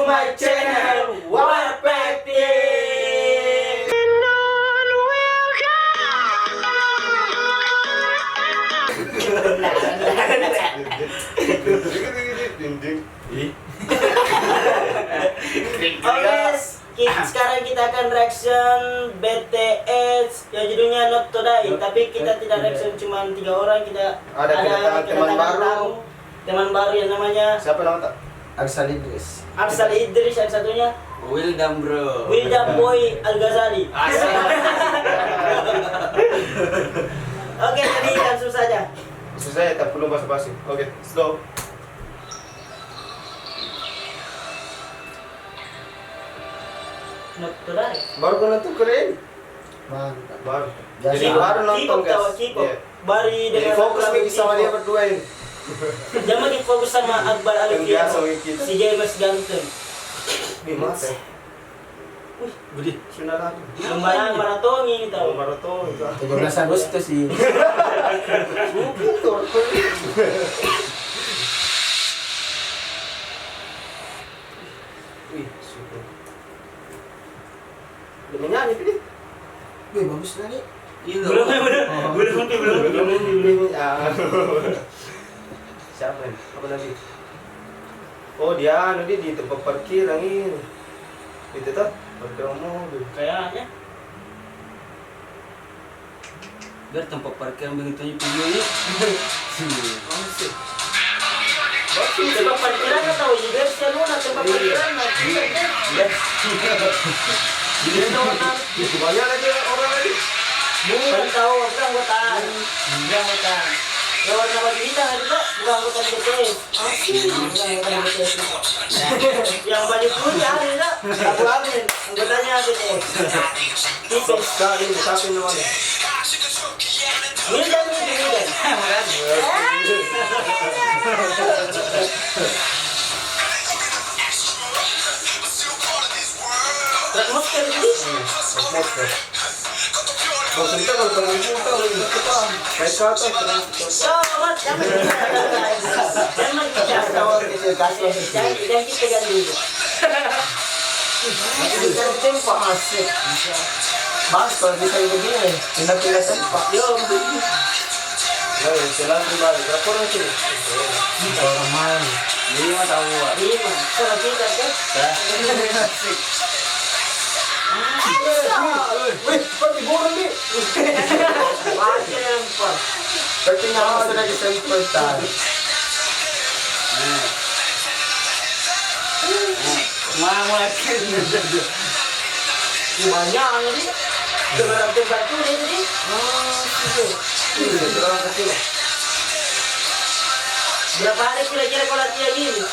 my channel, Wapekti. Sekarang kita akan reaction BTS yang judulnya Not Today. Tapi kita tidak reaction cuma 3 orang, kita ada teman baru. Teman baru yang namanya Siapa nama tak? Arsal Idris. Arsal Idris, yang satunya Wildam bro. Wildam Boy Al Ghazali. Oke, jadi langsung saja. Maksud saya tak perlu basa-basi. Oke, slow. Not Today. Baru kau nonton keren. Mantap. Baru. Jadi Jadi baru nonton guys. K-pop. Iya. Bari Jadi dengan fokus lagu nih sama dia K-pop. berdua ini. Jangan makin fokus sama Akbar Yang biasa Alfian, kita. si James ganteng. Di mata. Wih, Budi. Sudah lagi. lumayan maraton ini Tahu tahu. maraton. 17 Agustus sih. Wih, super. Udah menyanyi pilih. Wih, bagus tadi. Iya. Belum. Ah. Siapa ini? Apa lagi? Oh dia anu dia di tempat parkir yang ini. Itu tuh parkir mobil. Kayaknya. Biar tempat parkir begitu videonya. Masih. Tempat parkiran tahu juga sih Luna tempat parkiran nanti. Dia orang banyak lagi orang lagi. Bukan tahu aku anggotaan. Anggotaan. Ya warna baju hitam itu Pak, bukan anggota BTS. Bukan anggota BTS. Yang baju putih ada enggak? Abu Amin, anggotanya BTS. Itu Sekali siapa namanya? Wildan itu Wildan. Atmosfer ini. Kalau kita kalau pengen kita lagi kita kayak kata terus. Ya, Mat, jangan bicara. Jangan kita ganti dulu. Tempat masih. Mas, kalau bisa begini, pindah-pindah tempat. Yo, Ya, jalan kembali. Berapa orang sini? Orang main. 5 tahun. lima. Kalau kita kan. Wih, seperti burung nih. Macam apa? Sepertinya aku sudah disemprotkan. Mulai Banyak tadi. Seberapa tempat tu dia tadi? Orang kecil. Berapa hari kira-kira kau latihan gini?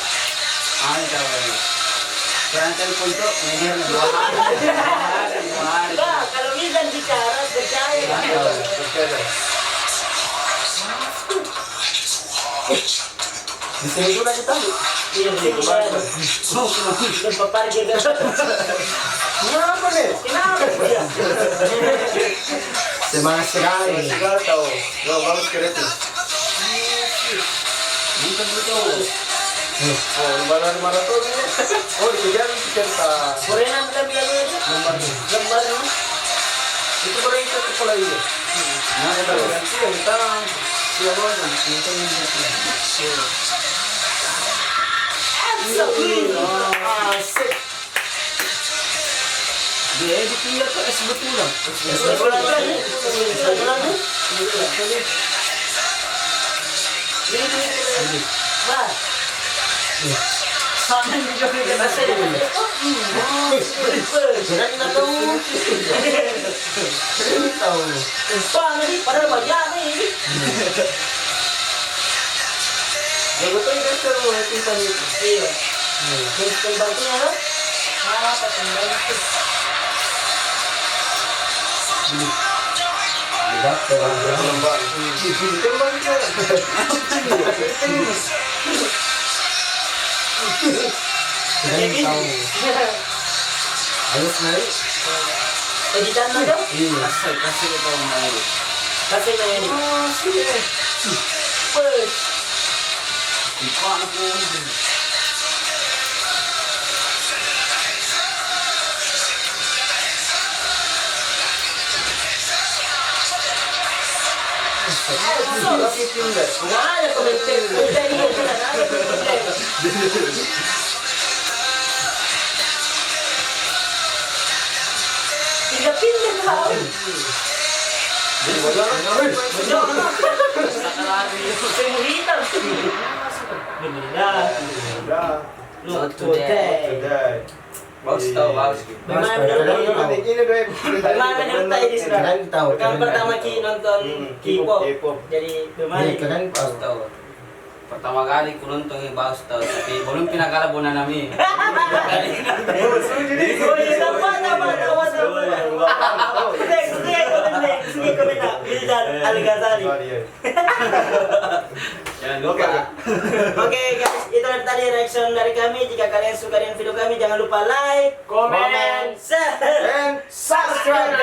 Jangan telepon tuh, ini 2 hari. Enggak, kalau bisa bicara percaya. Di sini juga kita. Iya, kita. Tempat parkir kan. Kenapa nih? Kenapa dia? Semangat sekali. Segala tahu. Yo, bagus kereta. Bukan betul. Oh, lembaran maraton ini. Oh, dikejar cerita. Korean bilang itu. Lembar ini. Itu orang itu sekolah ini. Nah, Kita betul. ganti yang kita siapa orang? Asik. Dia dipindah ke es betulan. Sekolah lagi. Sekolah lagi. Bah. Sana juga kita rasa ya. Jangan kita tahu. Tahu. Bang ini padahal banyak nih. Ya betul kan seru kita itu. Iya. Terus pembantunya kan? Apa pembantu? Tidak terang. Lembar. Tembak kita. Jangan tahu. Harus naik. Editan aja. Iya. Kasih ke orang lain. Kasih nanya ini. Bus. Ipang aku. Bakit yung dad? Nggak ada komentar. Udah ingat kan? Ada komentar. Pindah-pindah kau. Semua hitam. Bismillah. Udah. Not today. today. Bagus tau, bagus. Bagaimana menurut Ini deh. Bagaimana menurut tayo di sana? Keren tahu, Kan keren pertama tahu. Ki nonton K-pop. K-pop. Jadi bagaimana? Iya, keren Bagus Pak. tahu. Pertama kali ku nonton yung bagus tahu, tapi belum pinagkalabunan namin. Oh iya, dapat. Sige, komenta. Bildan Al-Ghazali. Jangan lupa. Oke guys, itu tadi reaction dari kami. Jika kalian suka dengan video kami, jangan lupa like, comment, share, And subscribe.